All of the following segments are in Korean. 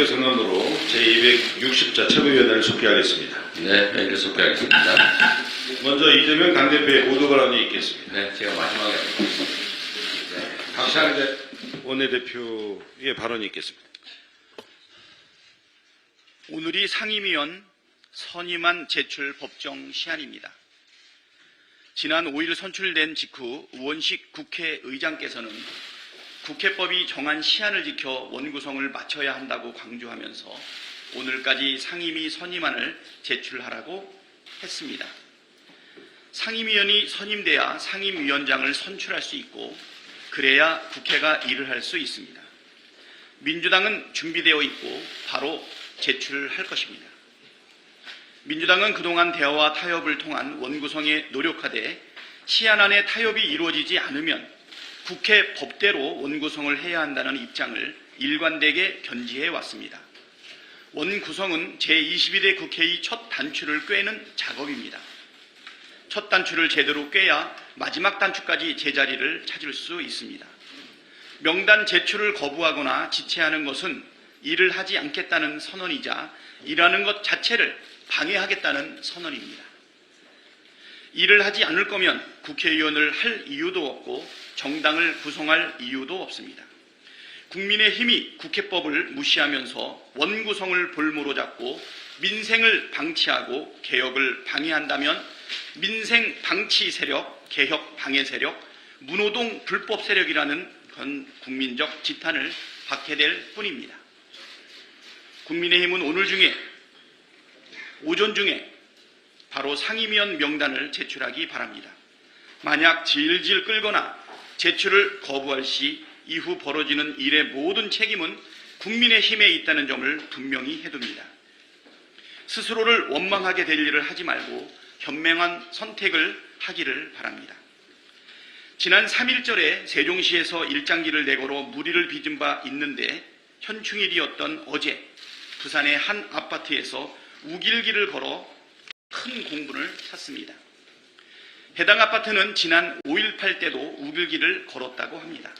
선언으로 제260자 최고위원회를 속개하겠습니다. 네, 회의를 속개하겠습니다. 먼저 이재명 당대표의 보도 발언이 있겠습니다. 네, 제가 마지막에 박찬대 원내대표의 발언이 있겠습니다. 오늘이 상임위원 선임안 제출 법정 시한입니다. 지난 5일 선출된 직후 우원식 국회의장께서는 국회법이 정한 시한을 지켜 원구성을 마쳐야 한다고 강조하면서 오늘까지 상임위 선임안을 제출하라고 했습니다. 상임위원이 선임돼야 상임위원장을 선출할 수 있고 그래야 국회가 일을 할 수 있습니다. 민주당은 준비되어 있고 바로 제출할 것입니다. 민주당은 그동안 대화와 타협을 통한 원구성에 노력하되 시한 안에 타협이 이루어지지 않으면 국회 법대로 원구성을 해야 한다는 입장을 일관되게 견지해 왔습니다. 원구성은 제22대 국회의 첫 단추를 꿰는 작업입니다. 첫 단추를 제대로 꿰야 마지막 단추까지 제자리를 찾을 수 있습니다. 명단 제출을 거부하거나 지체하는 것은 일을 하지 않겠다는 선언이자 일하는 것 자체를 방해하겠다는 선언입니다. 일을 하지 않을 거면 국회의원을 할 이유도 없고 정당을 구성할 이유도 없습니다. 국민의힘이 국회법을 무시하면서 원구성을 볼모로 잡고 민생을 방치하고 개혁을 방해한다면 민생 방치 세력, 개혁 방해 세력, 무노동 불법 세력이라는 건 국민적 지탄을 받게 될 뿐입니다. 국민의힘은 오전 중에 바로 상임위원 명단을 제출하기 바랍니다. 만약 질질 끌거나 제출을 거부할 시 이후 벌어지는 일의 모든 책임은 국민의힘에 있다는 점을 분명히 해둡니다. 스스로를 원망하게 될 일을 하지 말고 현명한 선택을 하기를 바랍니다. 지난 3.1절에 세종시에서 일장기를 내걸어 물의를 빚은 바 있는데 현충일이었던 어제 부산의 한 아파트에서 우길기를 걸어 큰 공분을 샀습니다. 해당 아파트는 지난 5.18 때도 우길기를 걸었다고 합니다.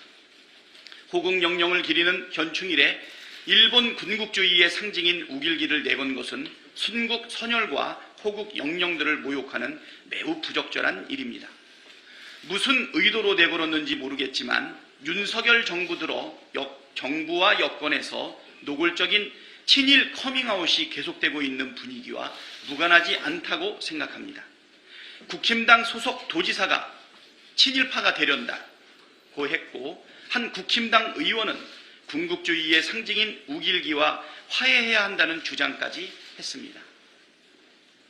호국 영령을 기리는 현충일에 일본 군국주의의 상징인 우길기를 내건 것은 순국 선열과 호국 영령들을 모욕하는 매우 부적절한 일입니다. 무슨 의도로 내걸었는지 모르겠지만 윤석열 정부 들어 정부와 여권에서 노골적인 친일 커밍아웃이 계속되고 있는 분위기와 무관하지 않다고 생각합니다. 국힘당 소속 도지사가 친일파가 되련다고 했고 한 국힘당 의원은 군국주의의 상징인 우길기와 화해해야 한다는 주장까지 했습니다.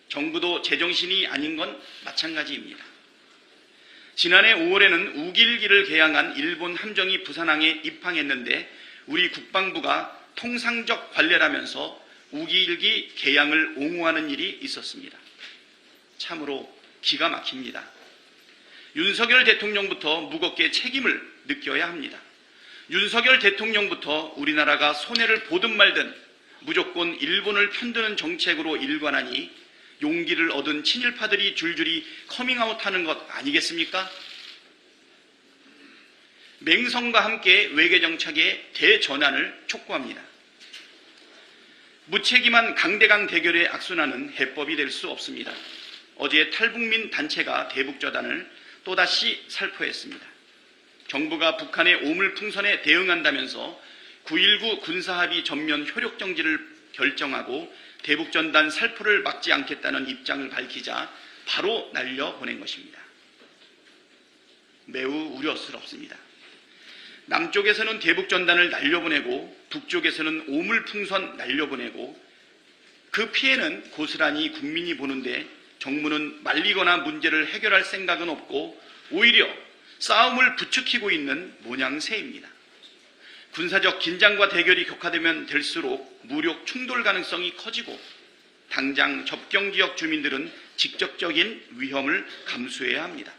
정부도 제정신이 아닌 건 마찬가지입니다. 지난해 5월에는 우길기를 개항한 일본 함정이 부산항에 입항했는데 우리 국방부가 통상적 관례라면서 우길기 개항을 옹호하는 일이 있었습니다. 참으로 기가 막힙니다. 윤석열 대통령부터 무겁게 책임을 느껴야 합니다. 윤석열 대통령부터 우리나라가 손해를 보든 말든 무조건 일본을 편드는 정책으로 일관하니 용기를 얻은 친일파들이 줄줄이 커밍아웃하는 것 아니겠습니까? 맹성과 함께 외교정책의 대전환을 촉구합니다. 무책임한 강대강 대결의 악순환은 해법이 될 수 없습니다. 어제 탈북민 단체가 대북저단을 또다시 살포했습니다. 정부가 북한의 오물풍선에 대응한다면서 9.19 군사합의 전면 효력정지를 결정하고 대북전단 살포를 막지 않겠다는 입장을 밝히자 바로 날려보낸 것입니다. 매우 우려스럽습니다. 남쪽에서는 대북전단을 날려보내고 북쪽에서는 오물풍선 날려보내고 그 피해는 고스란히 국민이 보는데 정부는 말리거나 문제를 해결할 생각은 없고 오히려 싸움을 부추기고 있는 모양새입니다. 군사적 긴장과 대결이 격화되면 될수록 무력 충돌 가능성이 커지고 당장 접경지역 주민들은 직접적인 위험을 감수해야 합니다.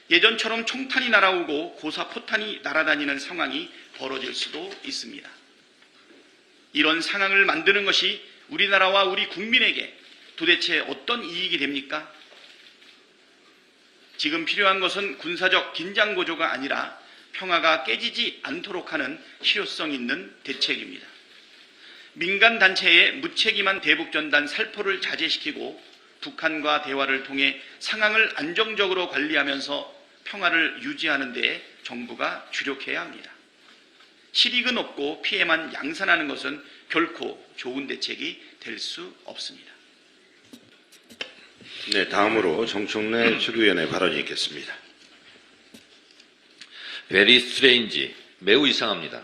예전처럼 총탄이 날아오고 고사포탄이 날아다니는 상황이 벌어질 수도 있습니다. 이런 상황을 만드는 것이 우리나라와 우리 국민에게 도대체 어떤 이익이 됩니까? 지금 필요한 것은 군사적 긴장 고조가 아니라 평화가 깨지지 않도록 하는 실효성 있는 대책입니다. 민간 단체의 무책임한 대북전단 살포를 자제시키고 북한과 대화를 통해 상황을 안정적으로 관리하면서 평화를 유지하는 데 정부가 주력해야 합니다. 실익은 없고 피해만 양산하는 것은 결코 좋은 대책이 될 수 없습니다. 네, 다음으로 정청래 추기위원의 발언이 있겠습니다. Very strange, 매우 이상합니다.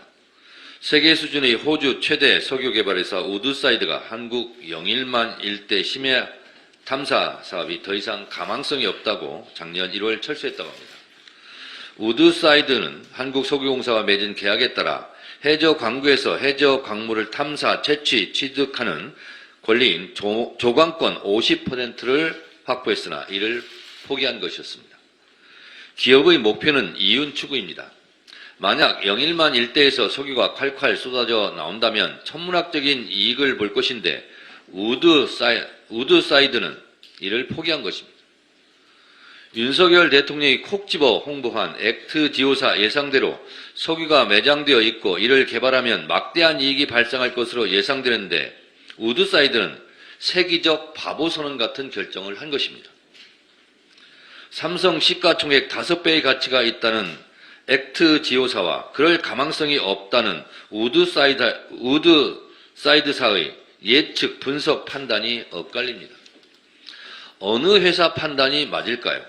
세계 수준의 호주 최대 석유 개발회사 우드사이드가 한국 영일만 일대 심해 탐사 사업이 더 이상 가망성이 없다고 작년 1월 철수했다고 합니다. 우드사이드는 한국석유공사와 맺은 계약에 따라 해저 광구에서 해저 광물을 탐사, 채취, 취득하는 권리인 조광권 50%를 확보했으나 이를 포기한 것이었습니다. 기업의 목표는 이윤 추구입니다. 만약 영일만 일대에서 석유가 콸콸 쏟아져 나온다면 천문학적인 이익을 볼 것인데 우드사이드는 이를 포기한 것입니다. 윤석열 대통령이 콕 집어 홍보한 액트 지오사 예상대로 석유가 매장되어 있고 이를 개발하면 막대한 이익이 발생할 것으로 예상되는데 우드사이드는 세기적 바보 선언 같은 결정을 한 것입니다. 삼성 시가총액 5배의 가치가 있다는 액트 지오사와 그럴 가망성이 없다는 우드사이드사의 예측 분석 판단이 엇갈립니다. 어느 회사 판단이 맞을까요?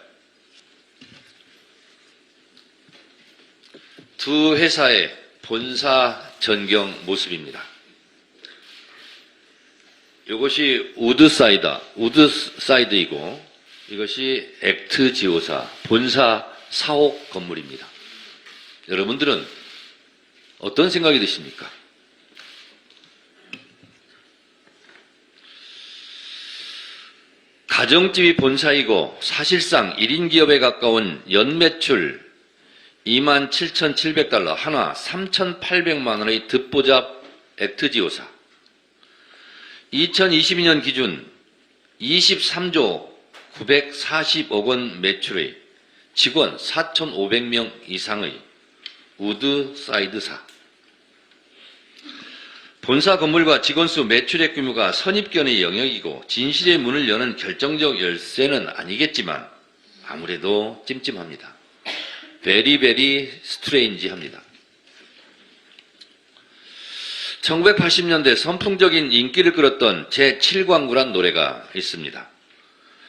두 회사의 본사 전경 모습입니다. 이것이 우드사이드이고 이것이 액트 지오사 본사 사옥 건물입니다. 여러분들은 어떤 생각이 드십니까? 가정집이 본사이고 사실상 1인 기업에 가까운 연매출 27,700달러 하나 3,800만 원의 듣보잡 액트지오사 2022년 기준 23조 940억 원 매출의 직원 4,500명 이상의 우드사이드사 본사 건물과 직원수 매출액 규모가 선입견의 영역이고 진실의 문을 여는 결정적 열쇠는 아니겠지만 아무래도 찜찜합니다. very strange합니다. 1980년대 선풍적인 인기를 끌었던 제7광구란 노래가 있습니다.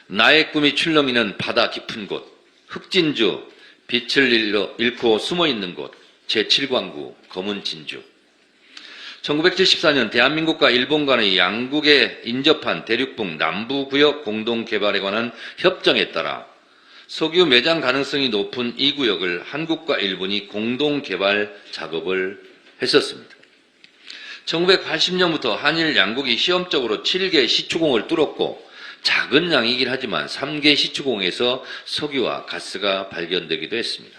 나의 꿈이 출렁이는 바다 깊은 곳, 흑진주, 빛을 잃고 숨어있는 곳, 제7광구, 검은 진주. 1974년 대한민국과 일본 간의 양국에 인접한 대륙붕 남부구역 공동개발에 관한 협정에 따라 석유 매장 가능성이 높은 이 구역을 한국과 일본이 공동개발 작업을 했었습니다. 1980년부터 한일 양국이 시험적으로 7개 시추공을 뚫었고 작은 양이긴 하지만 3개 시추공에서 석유와 가스가 발견되기도 했습니다.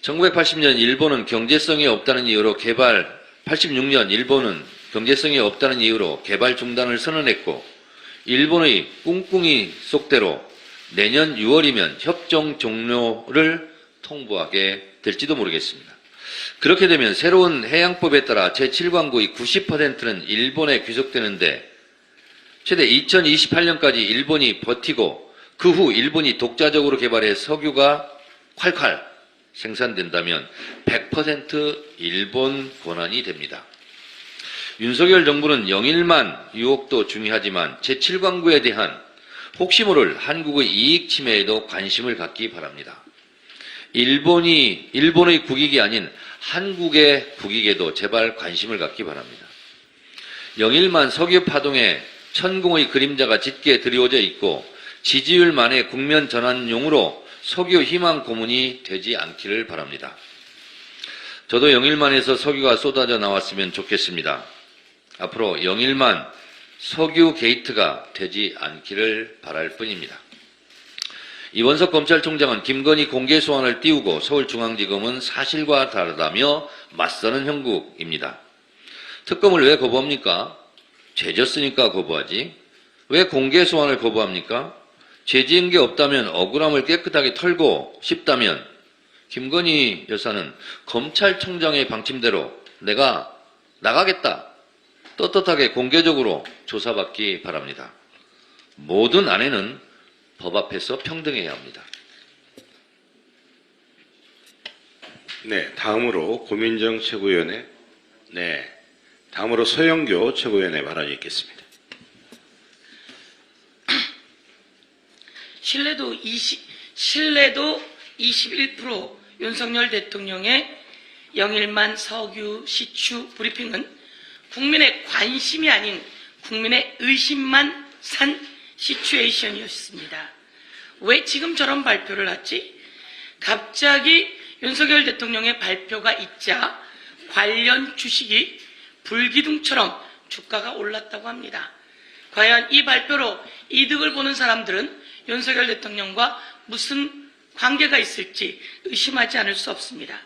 1980년 일본은 경제성이 없다는 이유로 86년 일본은 경제성이 없다는 이유로 개발 중단을 선언했고 일본의 꿍꿍이 속대로 내년 6월이면 협정 종료를 통보하게 될지도 모르겠습니다. 그렇게 되면 새로운 해양법에 따라 제7광구의 90%는 일본에 귀속되는데 최대 2028년까지 일본이 버티고 그 후 일본이 독자적으로 개발해 석유가 콸콸 생산된다면 100% 일본 권한이 됩니다. 윤석열 정부는 영일만 유혹도 중요하지만 제7광구에 대한 혹시 모를 한국의 이익 침해에도 관심을 갖기 바랍니다. 일본의 국익이 아닌 한국의 국익에도 제발 관심을 갖기 바랍니다. 영일만 석유 파동에 천공의 그림자가 짙게 드리워져 있고 지지율만의 국면 전환용으로 석유 희망 고문이 되지 않기를 바랍니다. 저도 영일만에서 석유가 쏟아져 나왔으면 좋겠습니다. 앞으로 영일만 석유 게이트가 되지 않기를 바랄 뿐입니다. 이원석 검찰총장은 김건희 공개 소환을 띄우고 서울중앙지검은 사실과 다르다며 맞서는 형국입니다. 특검을 왜 거부합니까? 죄졌으니까 거부하지. 왜 공개 소환을 거부합니까? 죄 지은 게 없다면 억울함을 깨끗하게 털고 싶다면 김건희 여사는 검찰총장의 방침대로 내가 나가겠다. 떳떳하게 공개적으로 조사받기 바랍니다. 모든 아내는 법 앞에서 평등해야 합니다. 네, 다음으로 고민정 최고위원회, 다음으로 서영교 최고위원회 발언이 있겠습니다. 신뢰도 21% 윤석열 대통령의 영일만 석유 시추 브리핑은 국민의 관심이 아닌 국민의 의심만 산 시츄에이션이었습니다. 왜 지금 저런 발표를 하지? 갑자기 윤석열 대통령의 발표가 있자 관련 주식이 불기둥처럼 주가가 올랐다고 합니다. 과연 이 발표로 이득을 보는 사람들은 윤석열 대통령과 무슨 관계가 있을지 의심하지 않을 수 없습니다.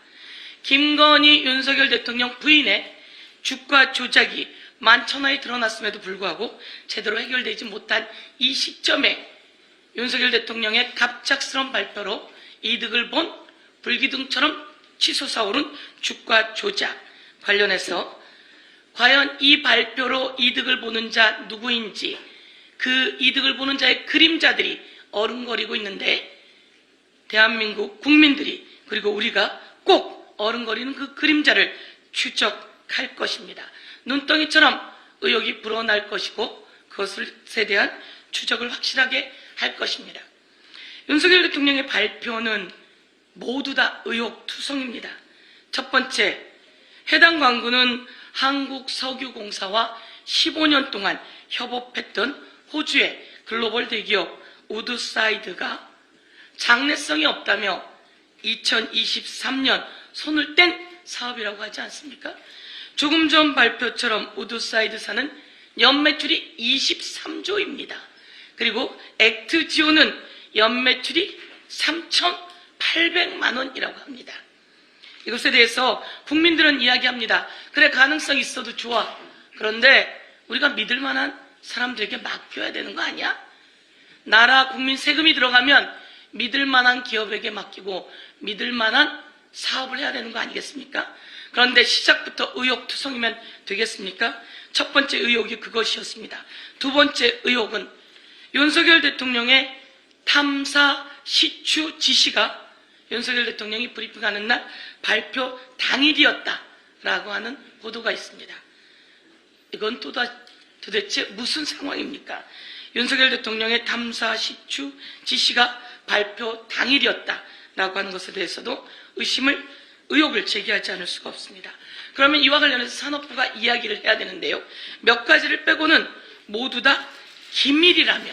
김건희 윤석열 대통령 부인의 주가 조작이 만천하에 드러났음에도 불구하고 제대로 해결되지 못한 이 시점에 윤석열 대통령의 갑작스러운 발표로 이득을 본 불기둥처럼 치솟아 오른 주가 조작 관련해서 과연 이 발표로 이득을 보는 자 누구인지 그 이득을 보는 자의 그림자들이 어른거리고 있는데 대한민국 국민들이 그리고 우리가 꼭 어른거리는 그 그림자를 추적할 것입니다. 눈덩이처럼 의혹이 불어날 것이고 그것에 대한 추적을 확실하게 할 것입니다. 윤석열 대통령의 발표는 모두 다 의혹투성입니다. 첫 번째, 해당 광구는 한국석유공사와 15년 동안 협업했던 호주의 글로벌 대기업 우드사이드가 장래성이 없다며 2023년 손을 뗀 사업이라고 하지 않습니까? 조금 전 발표처럼 우드사이드사는 연매출이 23조입니다. 그리고 액트지오는 연매출이 3,800만 원이라고 합니다. 이것에 대해서 국민들은 이야기합니다. 그래, 가능성 있어도 좋아. 그런데 우리가 믿을 만한 사람들에게 맡겨야 되는 거 아니야? 나라 국민 세금이 들어가면 믿을 만한 기업에게 맡기고 믿을 만한 사업을 해야 되는 거 아니겠습니까? 그런데 시작부터 의혹투성이면 되겠습니까? 첫 번째 의혹이 그것이었습니다. 두 번째 의혹은 윤석열 대통령의 탐사 시추 지시가 윤석열 대통령이 브리핑하는 날 발표 당일이었다라고 하는 보도가 있습니다. 이건 도대체 무슨 상황입니까? 윤석열 대통령의 탐사 시추 지시가 발표 당일이었다라고 하는 것에 대해서도 의혹을 제기하지 않을 수가 없습니다. 그러면 이와 관련해서 산업부가 이야기를 해야 되는데요. 몇 가지를 빼고는 모두 다 기밀이라며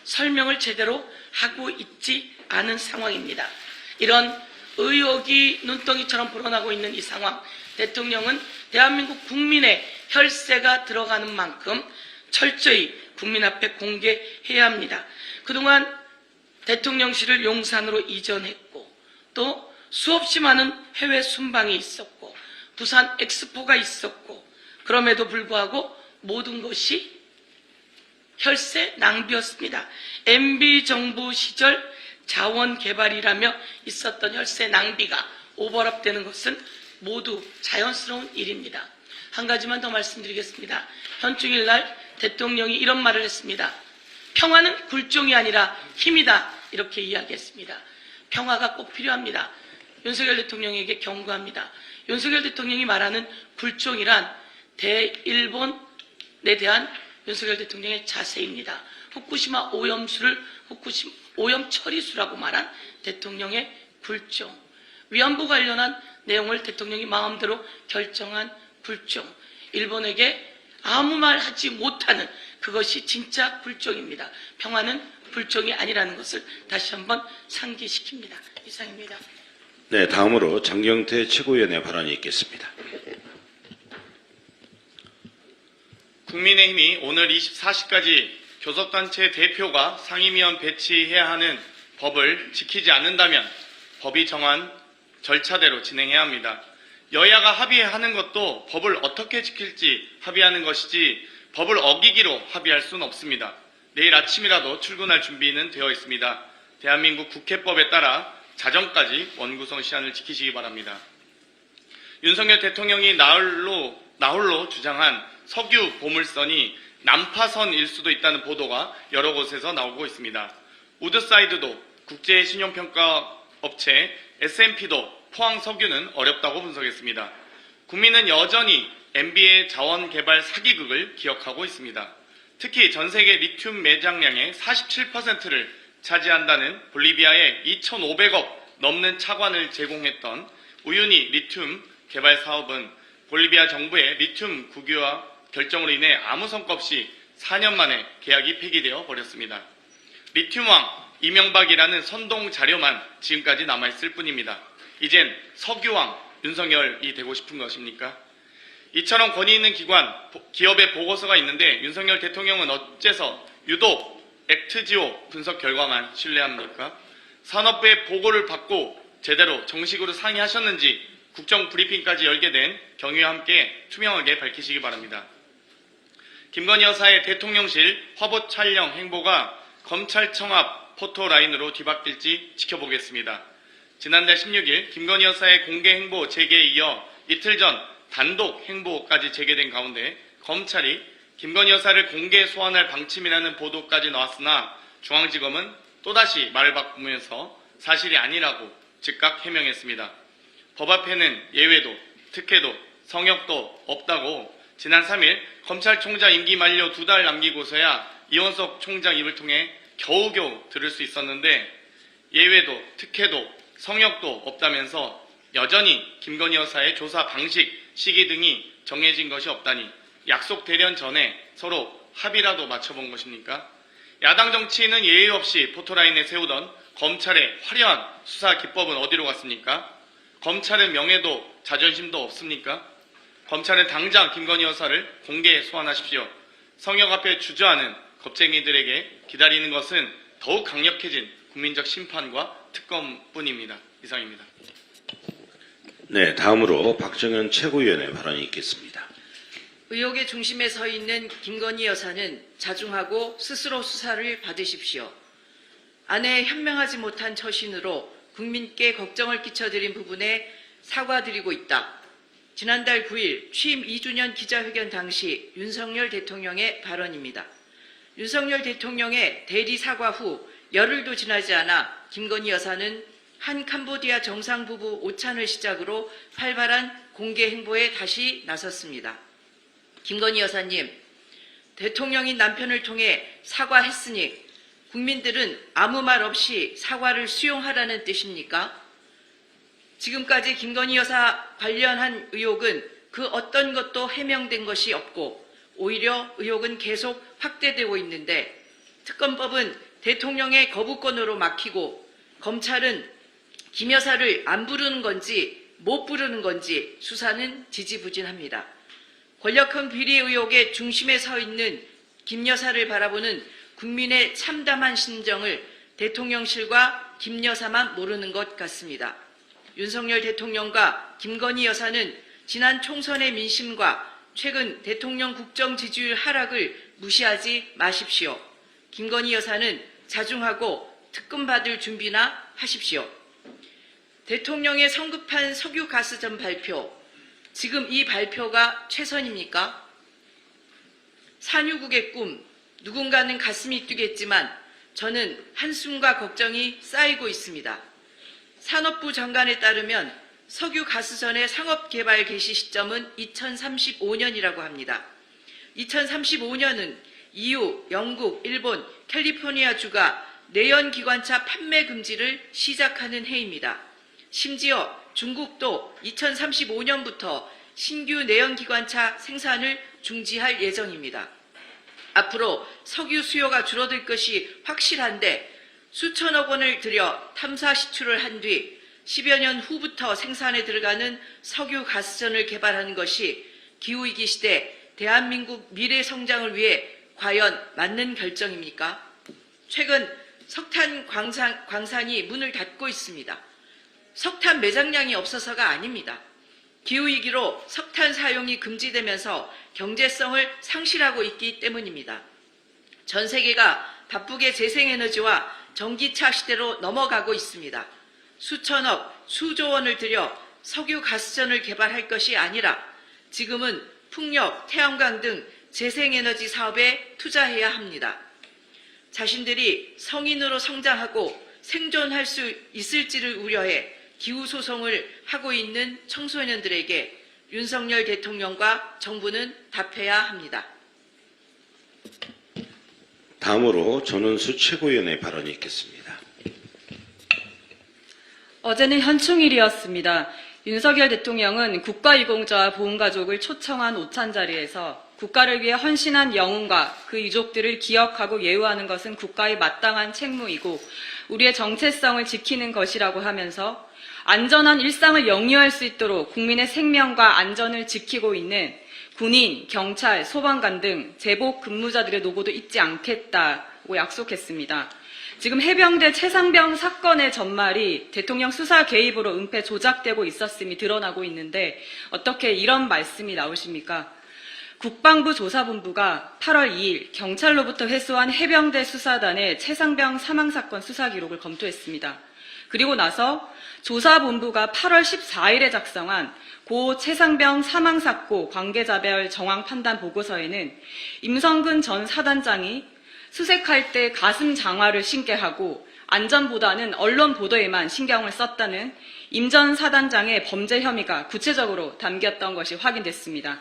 설명을 제대로 하고 있지 않은 상황입니다. 이런 의혹이 눈덩이처럼 불어나고 있는 이 상황, 대통령은 대한민국 국민의 혈세가 들어가는 만큼 철저히 국민 앞에 공개해야 합니다. 그동안 대통령실을 용산으로 이전했고 또 수없이 많은 해외 순방이 있었고 부산 엑스포가 있었고 그럼에도 불구하고 모든 것이 혈세 낭비였습니다. MB 정부 시절 자원 개발이라며 있었던 혈세 낭비가 오버랩되는 것은 모두 자연스러운 일입니다. 한 가지만 더 말씀드리겠습니다. 현충일 날 대통령이 이런 말을 했습니다. 평화는 굴종이 아니라 힘이다. 이렇게 이야기했습니다. 평화가 꼭 필요합니다. 윤석열 대통령에게 경고합니다. 윤석열 대통령이 말하는 굴종이란 대일본에 대한 윤석열 대통령의 자세입니다. 후쿠시마 오염 처리수라고 말한 대통령의 굴종. 위안부 관련한 내용을 대통령이 마음대로 결정한 굴종. 일본에게 아무 말 하지 못하는 그것이 진짜 굴종입니다. 평화는 굴종이 아니라는 것을 다시 한번 상기시킵니다. 이상입니다. 네, 다음으로 장경태 최고위원회 발언이 있겠습니다. 국민의힘이 오늘 24시까지 교섭단체 대표가 상임위원 배치해야 하는 법을 지키지 않는다면 법이 정한 절차대로 진행해야 합니다. 여야가 합의하는 것도 법을 어떻게 지킬지 합의하는 것이지 법을 어기기로 합의할 수는 없습니다. 내일 아침이라도 출근할 준비는 되어 있습니다. 대한민국 국회법에 따라 자정까지 원구성 시한을 지키시기 바랍니다. 윤석열 대통령이 나홀로 주장한 석유 보물선이 난파선일 수도 있다는 보도가 여러 곳에서 나오고 있습니다. 우드사이드도 국제 신용평가 업체 S&P도 포항 석유는 어렵다고 분석했습니다. 국민은 여전히 MB의 자원 개발 사기극을 기억하고 있습니다. 특히 전 세계 리튬 매장량의 47%를 차지한다는 볼리비아의 2,500억 넘는 차관을 제공했던 우유니 리튬 개발 사업은 볼리비아 정부의 리튬 국유화 결정으로 인해 아무 성과 없이 4년 만에 계약이 폐기되어 버렸습니다. 리튬왕 이명박이라는 선동 자료만 지금까지 남아있을 뿐입니다. 이젠 석유왕 윤석열이 되고 싶은 것입니까? 이처럼 권위 있는 기관, 기업의 보고서가 있는데 윤석열 대통령은 어째서 유독 액트지오 분석 결과만 신뢰합니까? 산업부의 보고를 받고 제대로 정식으로 상의하셨는지 국정 브리핑까지 열게 된 경위와 함께 투명하게 밝히시기 바랍니다. 김건희 여사의 대통령실 화보 촬영 행보가 검찰청 앞 포토라인으로 뒤바뀔지 지켜보겠습니다. 지난달 16일 김건희 여사의 공개 행보 재개에 이어 이틀 전 단독 행보까지 재개된 가운데 검찰이 김건희 여사를 공개 소환할 방침이라는 보도까지 나왔으나 중앙지검은 또다시 말을 바꾸면서 사실이 아니라고 즉각 해명했습니다. 법 앞에는 예외도, 특혜도, 성역도 없다고 지난 3일 검찰총장 임기 만료 2달 남기고서야 이원석 총장 입을 통해 겨우겨우 들을 수 있었는데 예외도, 특혜도, 성역도 없다면서 여전히 김건희 여사의 조사 방식, 시기 등이 정해진 것이 없다니 약속 대련 전에 서로 합의라도 맞춰본 것입니까? 야당 정치인은 예의 없이 포토라인에 세우던 검찰의 화려한 수사 기법은 어디로 갔습니까? 검찰은 명예도 자존심도 없습니까? 검찰은 당장 김건희 여사를 공개 소환하십시오. 성역 앞에 주저하는 겁쟁이들에게 기다리는 것은 더욱 강력해진 국민적 심판과 특검뿐입니다. 이상입니다. 네, 다음으로 박정현 최고위원의 발언이 있겠습니다. 의혹의 중심에 서 있는 김건희 여사는 자중하고 스스로 수사를 받으십시오. 아내의 현명하지 못한 처신으로 국민께 걱정을 끼쳐드린 부분에 사과드리고 있다. 지난달 9일 취임 2주년 기자회견 당시 윤석열 대통령의 발언입니다. 윤석열 대통령의 대리 사과 후 열흘도 지나지 않아 김건희 여사는 한 캄보디아 정상부부 오찬을 시작으로 활발한 공개 행보에 다시 나섰습니다. 김건희 여사님, 대통령인 남편을 통해 사과했으니 국민들은 아무 말 없이 사과를 수용하라는 뜻입니까? 지금까지 김건희 여사 관련한 의혹은 그 어떤 것도 해명된 것이 없고 오히려 의혹은 계속 확대되고 있는데 특검법은 대통령의 거부권으로 막히고 검찰은 김 여사를 안 부르는 건지 못 부르는 건지 수사는 지지부진합니다. 권력형 비리 의혹의 중심에 서 있는 김 여사를 바라보는 국민의 참담한 심정을 대통령실과 김 여사만 모르는 것 같습니다. 윤석열 대통령과 김건희 여사는 지난 총선의 민심과 최근 대통령 국정 지지율 하락을 무시하지 마십시오. 김건희 여사는 자중하고 특검 받을 준비나 하십시오. 대통령의 성급한 석유 가스전 발표, 지금 이 발표가 최선입니까? 산유국의 꿈, 누군가는 가슴이 뛰겠지만 저는 한숨과 걱정이 쌓이고 있습니다. 산업부 장관에 따르면 석유 가스전의 상업개발 개시 시점은 2035년이라고 합니다. 2035년은 EU, 영국, 일본, 캘리포니아주가 내연기관차 판매 금지를 시작하는 해입니다. 심지어 중국도 2035년부터 신규 내연기관차 생산을 중지할 예정입니다. 앞으로 석유 수요가 줄어들 것이 확실한데 수천억 원을 들여 탐사 시추를 한 뒤 10여 년 후부터 생산에 들어가는 석유 가스전을 개발하는 것이 기후위기 시대 대한민국 미래 성장을 위해 과연 맞는 결정입니까? 최근 석탄 광산이 문을 닫고 있습니다. 석탄 매장량이 없어서가 아닙니다. 기후위기로 석탄 사용이 금지되면서 경제성을 상실하고 있기 때문입니다. 전 세계가 바쁘게 재생에너지와 전기차 시대로 넘어가고 있습니다. 수천억, 수조 원을 들여 석유 가스전을 개발할 것이 아니라 지금은 풍력, 태양광 등 재생에너지 사업에 투자해야 합니다. 자신들이 성인으로 성장하고 생존할 수 있을지를 우려해 기후소송을 하고 있는 청소년들에게 윤석열 대통령과 정부는 답해야 합니다. 다음으로 전원수 최고위원의 발언이 있겠습니다. 어제는 현충일이었습니다. 윤석열 대통령은 국가유공자와 보훈가족을 초청한 오찬 자리에서 국가를 위해 헌신한 영웅과 그 유족들을 기억하고 예우하는 것은 국가의 마땅한 책무이고 우리의 정체성을 지키는 것이라고 하면서 안전한 일상을 영유할 수 있도록 국민의 생명과 안전을 지키고 있는 군인, 경찰, 소방관 등 제복 근무자들의 노고도 잊지 않겠다고 약속했습니다. 지금 해병대 최상병 사건의 전말이 대통령 수사 개입으로 은폐 조작되고 있었음이 드러나고 있는데 어떻게 이런 말씀이 나오십니까? 국방부 조사본부가 8월 2일 경찰로부터 회수한 해병대 수사단의 최상병 사망사건 수사 기록을 검토했습니다. 그리고 나서 조사본부가 8월 14일에 작성한 고 최상병 사망사고 관계자별 정황 판단 보고서에는 임성근 전 사단장이 수색할 때 가슴 장화를 신게 하고 안전보다는 언론 보도에만 신경을 썼다는 임 전 사단장의 범죄 혐의가 구체적으로 담겼던 것이 확인됐습니다.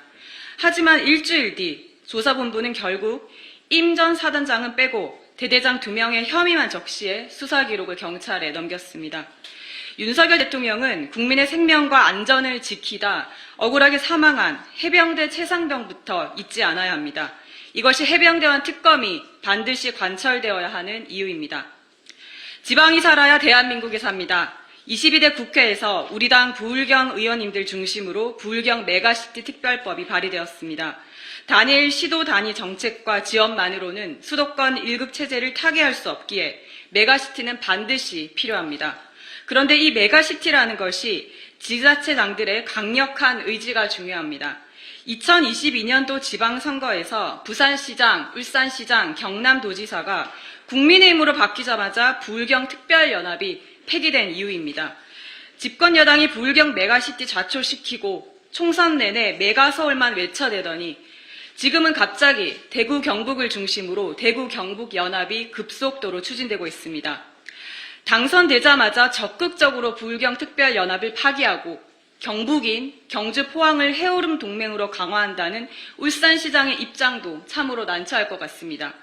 하지만 일주일 뒤 조사본부는 결국 임 전 사단장은 빼고 대대장 2명의 혐의만 적시해 수사 기록을 경찰에 넘겼습니다. 윤석열 대통령은 국민의 생명과 안전을 지키다 억울하게 사망한 해병대 최상병부터 잊지 않아야 합니다. 이것이 해병대원 특검이 반드시 관철되어야 하는 이유입니다. 지방이 살아야 대한민국이 삽니다. 22대 국회에서 우리 당 부울경 의원님들 중심으로 부울경 메가시티 특별법이 발의되었습니다. 단일 시도 단위 정책과 지원만으로는 수도권 1급 체제를 타개할 수 없기에 메가시티는 반드시 필요합니다. 그런데 이 메가시티라는 것이 지자체장들의 강력한 의지가 중요합니다. 2022년도 지방선거에서 부산시장, 울산시장, 경남도지사가 국민의힘으로 바뀌자마자 부울경 특별연합이 폐기된 이유입니다. 집권 여당이 부울경 메가시티 좌초시키고 총선 내내 메가서울만 외쳐대더니 지금은 갑자기 대구 경북을 중심으로 대구 경북 연합이 급속도로 추진되고 있습니다. 당선되자마자 적극적으로 부울경 특별연합을 파기하고 경북인, 경주 포항을 해오름 동맹으로 강화한다는 울산시장의 입장도 참으로 난처할 것 같습니다.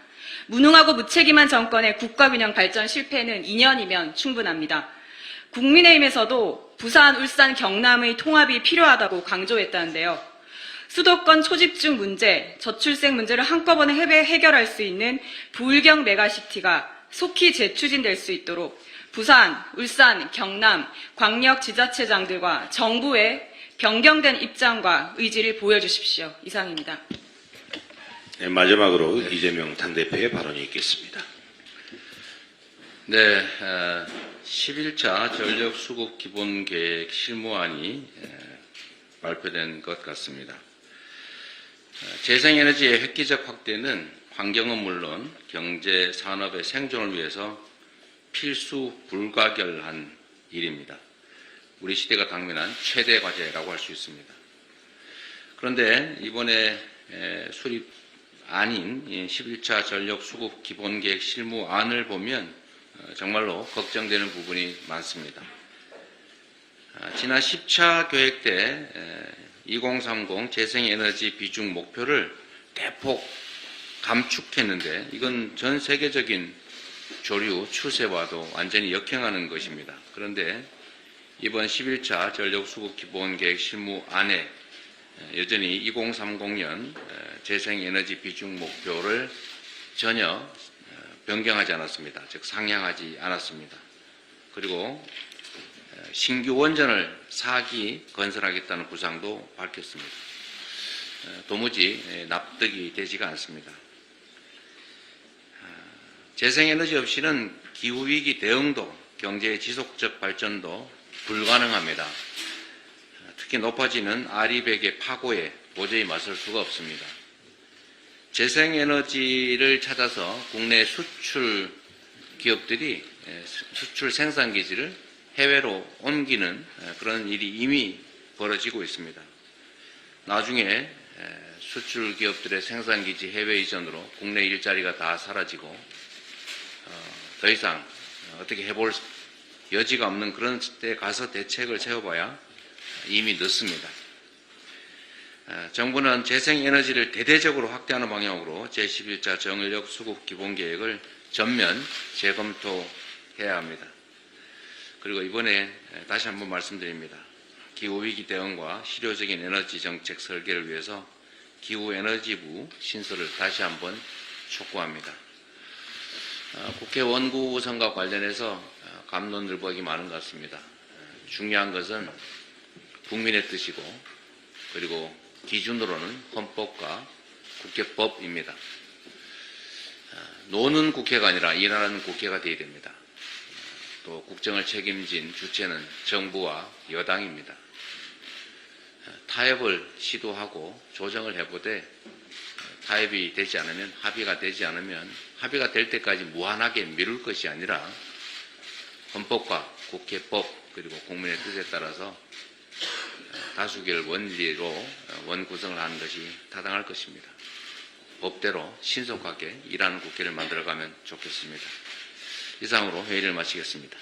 무능하고 무책임한 정권의 국가균형 발전 실패는 2년이면 충분합니다. 국민의힘에서도 부산, 울산, 경남의 통합이 필요하다고 강조했다는데요. 수도권 초집중 문제, 저출생 문제를 한꺼번에 해결할 수 있는 부울경 메가시티가 속히 재추진될 수 있도록 부산, 울산, 경남, 광역지자체장들과 정부의 변경된 입장과 의지를 보여주십시오. 이상입니다. 네, 마지막으로 이재명 당대표의 발언이 있겠습니다. 네, 11차 전력수급 기본계획 실무안이 발표된 것 같습니다. 재생에너지의 획기적 확대는 환경은 물론 경제, 산업의 생존을 위해서 필수 불가결한 일입니다. 우리 시대가 당면한 최대 과제라고 할 수 있습니다. 그런데 이번에 수립안인 11차 전력수급 기본계획 실무안을 보면 정말로 걱정되는 부분이 많습니다. 지난 10차 계획 때 2030 재생에너지 비중 목표를 대폭 감축했는데 이건 전 세계적인 조류 추세와도 완전히 역행하는 것입니다. 그런데 이번 11차 전력수급 기본계획 실무안에 여전히 2030년 재생에너지 비중 목표를 전혀 변경하지 않았습니다. 즉 상향하지 않았습니다. 그리고 신규 원전을 4기 건설하겠다는 구상도 밝혔습니다. 도무지 납득이 되지가 않습니다. 재생에너지 없이는 기후위기 대응도 경제의 지속적 발전도 불가능합니다. 특히 높아지는 아리백의 파고에 도저히 맞설 수가 없습니다. 재생에너지를 찾아서 국내 수출 기업들이 수출 생산 기지를 해외로 옮기는 그런 일이 이미 벌어지고 있습니다. 나중에 수출 기업들의 생산기지 해외 이전으로 국내 일자리가 다 사라지고 더 이상 어떻게 해볼 여지가 없는 그런 때 가서 대책을 세워봐야 이미 늦습니다. 정부는 재생에너지를 대대적으로 확대하는 방향으로 제11차 정인력 수급 기본계획을 전면 재검토해야 합니다. 그리고 이번에 다시 한번 말씀드립니다. 기후위기 대응과 실효적인 에너지 정책 설계를 위해서 기후에너지부 신설을 다시 한번 촉구합니다. 국회 원구성과 관련해서 갑론을박이 많은 것 같습니다. 중요한 것은 국민의 뜻이고 그리고 기준으로는 헌법과 국회법입니다. 노는 국회가 아니라 일하는 국회가 되어야 됩니다. 또 국정을 책임진 주체는 정부와 여당입니다. 타협을 시도하고 조정을 해보되 타협이 되지 않으면 합의가 되지 않으면 합의가 될 때까지 무한하게 미룰 것이 아니라 헌법과 국회법 그리고 국민의 뜻에 따라서 다수결 원리로 원구성을 하는 것이 타당할 것입니다. 법대로 신속하게 일하는 국회를 만들어가면 좋겠습니다. 이상으로 회의를 마치겠습니다.